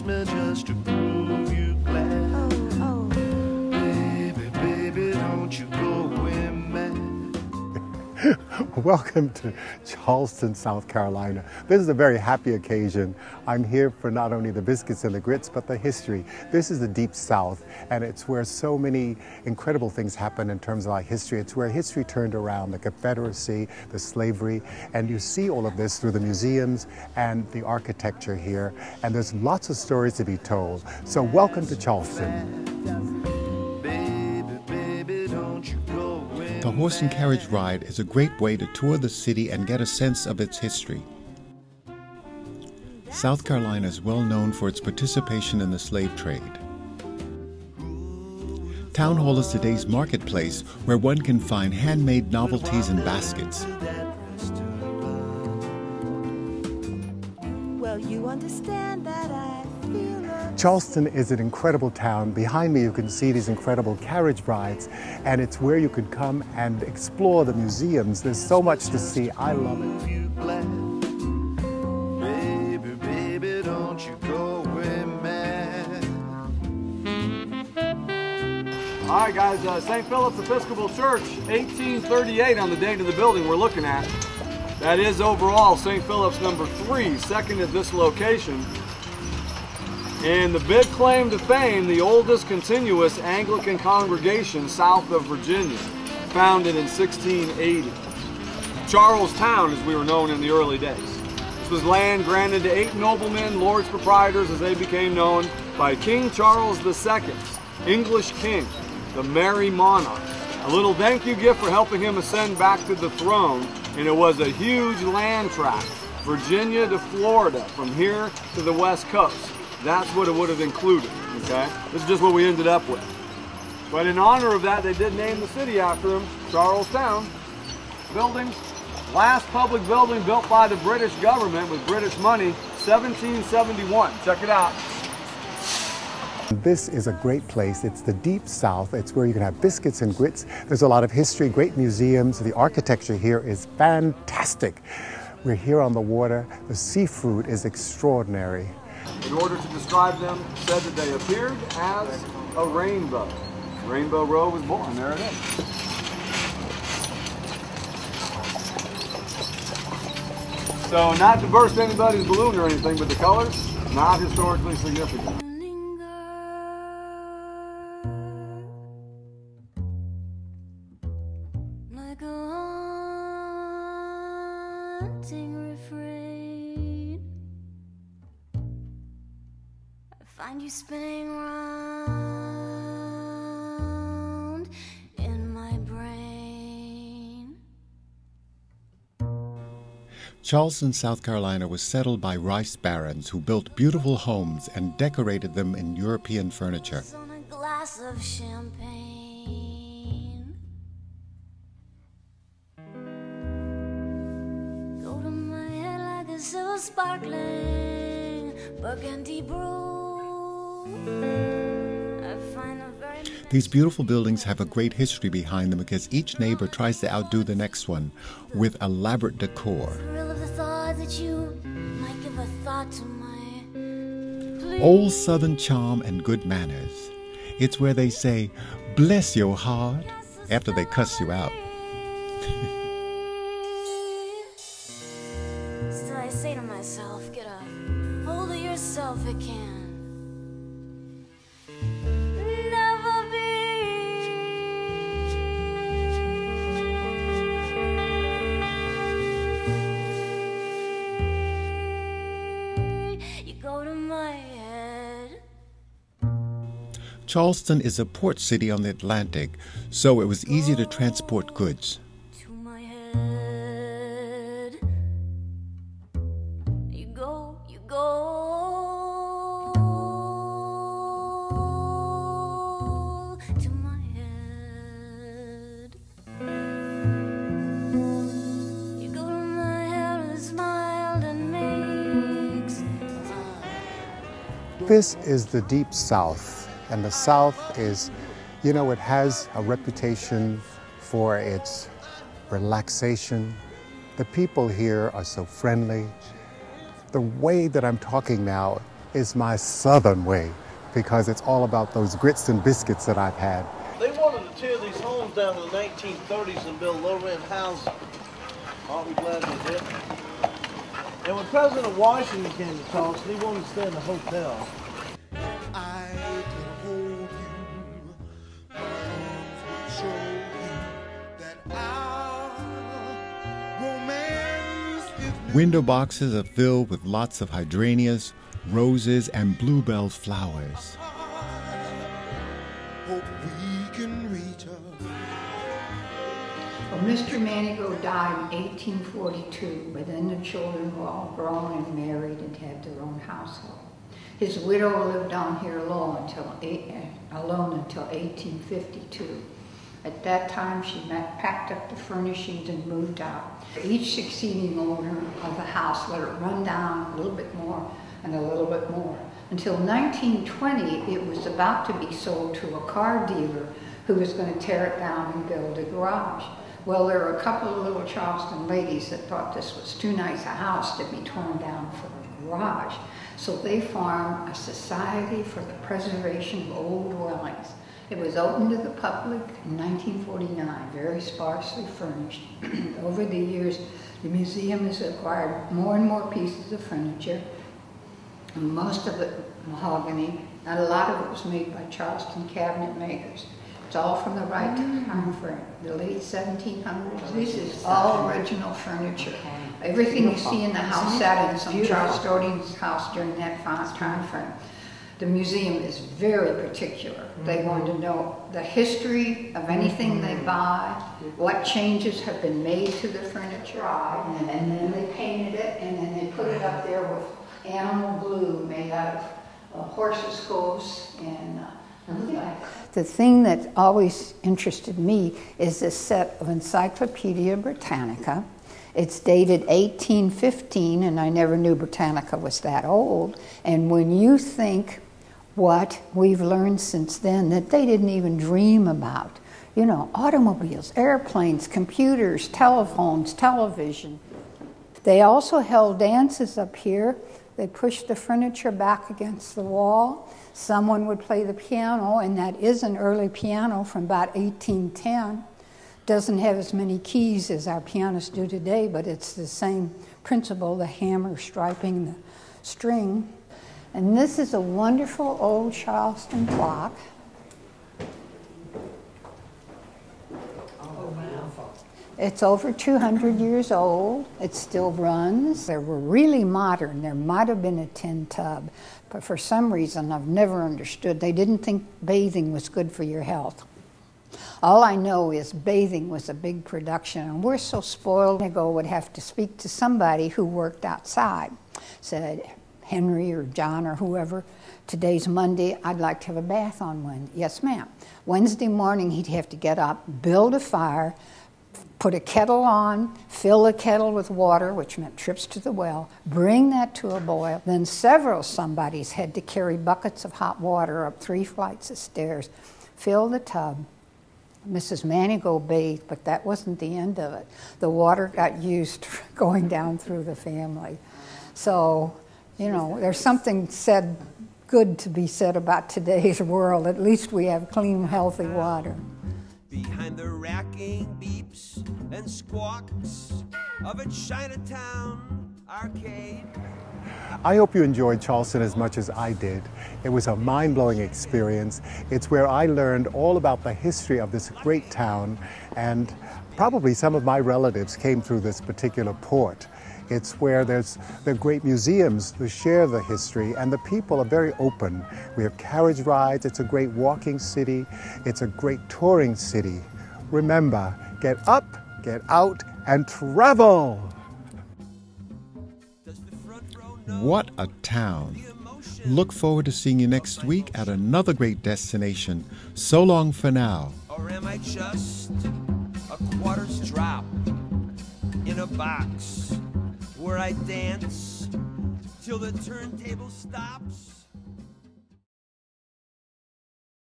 kiss me just to prove you glad. Oh, Baby, baby, don't you go away, man. Welcome to Charleston, South Carolina. This is a very happy occasion. I'm here for not only the biscuits and the grits, but the history. This is the Deep South, and it's where so many incredible things happen in terms of our history. It's where history turned around, the Confederacy, the slavery, and you see all of this through the museums and the architecture here, and there's lots of stories to be told. So welcome to Charleston. The horse and carriage ride is a great way to tour the city and get a sense of its history. South Carolina is well known for its participation in the slave trade. Town Hall is today's marketplace where one can find handmade novelties and baskets. well, you understand that I feel Charleston is an incredible town. Behind me you can see these incredible carriage rides, and it's where you could come and explore the museums. There's so much to see. I love it. Baby, baby, don't you go away, man. All right, guys, St. Philip's Episcopal Church, 1838 on the date of the building we're looking at. That is overall St. Philip's number 3, second at this location. And the big claim to fame, the oldest continuous Anglican congregation south of Virginia, founded in 1680. Charlestown, as we were known in the early days. This was land granted to 8 noblemen, lords proprietors, as they became known, by King Charles II, English king, the Merry Monarch. A little thank you gift for helping him ascend back to the throne, and it was a huge land tract, Virginia to Florida, from here to the West Coast. That's what it would have included, okay? This is just what we ended up with. But in honor of that, they did name the city after him, Charlestown. Buildings, last public building built by the British government with British money, 1771. Check it out. This is a great place. It's the Deep South. It's where you can have biscuits and grits. There's a lot of history, great museums. The architecture here is fantastic. We're here on the water. The seafood is extraordinary. In order to describe them, said that they appeared as a rainbow. Rainbow Row was born. There it is. So not to burst anybody's balloon or anything, but the colors, not historically significant. Like a haunting refrain, I find you spinning round in my brain. Charleston, South Carolina was settled by rice barons who built beautiful homes and decorated them in European furniture. On a glass of champagne. Go to my head like a silver sparkling burgundy brew. I find the very These beautiful buildings have a great history behind them because each neighbor tries to outdo the next one with elaborate decor. thrill of the thought that you might give a thought to my Old Southern charm and good manners. It's where they say, bless your heart, after they cuss you out. Still I say to myself, get a hold of yourself, it can never be. You go to my head. Charleston is a port city on the Atlantic, so it was easy to transport goods. To my head. You go to my head. You go to my head and smiled and makes This is the Deep South, and the South is, you know, it has a reputation for its relaxation. The people here are so friendly. The way that I'm talking now, is my southern way because it's all about those grits and biscuits that I've had. They wanted to tear these homes down in the 1930s and build low-rent housing. Aren't we glad they did? And when President Washington came to Charleston, he wanted to stay in the hotel. I can hold you, my arms will show you that our romance is Window boxes are filled with lots of hydrangeas, roses, and bluebell flowers. hope we can reach her. Well, Mr. Manigault died in 1842, but then the children were all grown and married and had their own household. His widow lived on here alone until 1852. At that time, she packed up the furnishings and moved out. Each succeeding owner of the house let it run down a little bit more and a little bit more. Until 1920, it was about to be sold to a car dealer who was going to tear it down and build a garage. Well, there were a couple of little Charleston ladies that thought this was too nice a house to be torn down for a garage. So they formed a society for the preservation of old dwellings. It was opened to the public in 1949, very sparsely furnished. Over the years, the museum has acquired more and more pieces of furniture, and most of it mahogany, and a lot of it was made by Charleston cabinet makers. It's all from the right time frame, the late 1700s. This is all original furniture. Everything you see in the house sat in some Charlestonian's house during that time frame. The museum is very particular. They want to know the history of anything they buy, what changes have been made to the furniture, and then they painted it, and then they put it up there with animal glue made out of horses' hooves and the thing that always interested me is this set of Encyclopedia Britannica. It's dated 1815, and I never knew Britannica was that old. And when you think what we've learned since then that they didn't even dream about, you know, automobiles, airplanes, computers, telephones, television. They also held dances up here. They pushed the furniture back against the wall. Someone would play the piano, and that is an early piano from about 1810. Doesn't have as many keys as our pianists do today, but it's the same principle, the hammer striping the string. And this is a wonderful old Charleston clock. It's over 200 years old. It still runs. They were really modern. There might have been a tin tub, but for some reason I've never understood. They didn't think bathing was good for your health. All I know is bathing was a big production, and we're so spoiled. Manigault would have to speak to somebody who worked outside. Said, Henry or John or whoever, today's Monday, I'd like to have a bath on Wednesday. Yes, ma'am. Wednesday morning he'd have to get up, build a fire, put a kettle on, fill the kettle with water, which meant trips to the well, bring that to a boil. Then several somebodies had to carry buckets of hot water up 3 flights of stairs, fill the tub. Mrs. Manigault bathed, but that wasn't the end of it. The water got used going down through the family. So, you know, there's something good to be said about today's world. At least we have clean, healthy water. Behind the racking beeps and squawks of a Chinatown arcade. I hope you enjoyed Charleston as much as I did. It was a mind-blowing experience. It's where I learned all about the history of this great town, and probably some of my relatives came through this particular port. It's where there are great museums who share the history, and the people are very open. We have carriage rides. It's a great walking city. It's a great touring city. Remember, get up, get out, and travel. What a town. Look forward to seeing you next week at another great destination. So long for now. Or am I just a quarter's drop in a box where I dance till the turntable stops?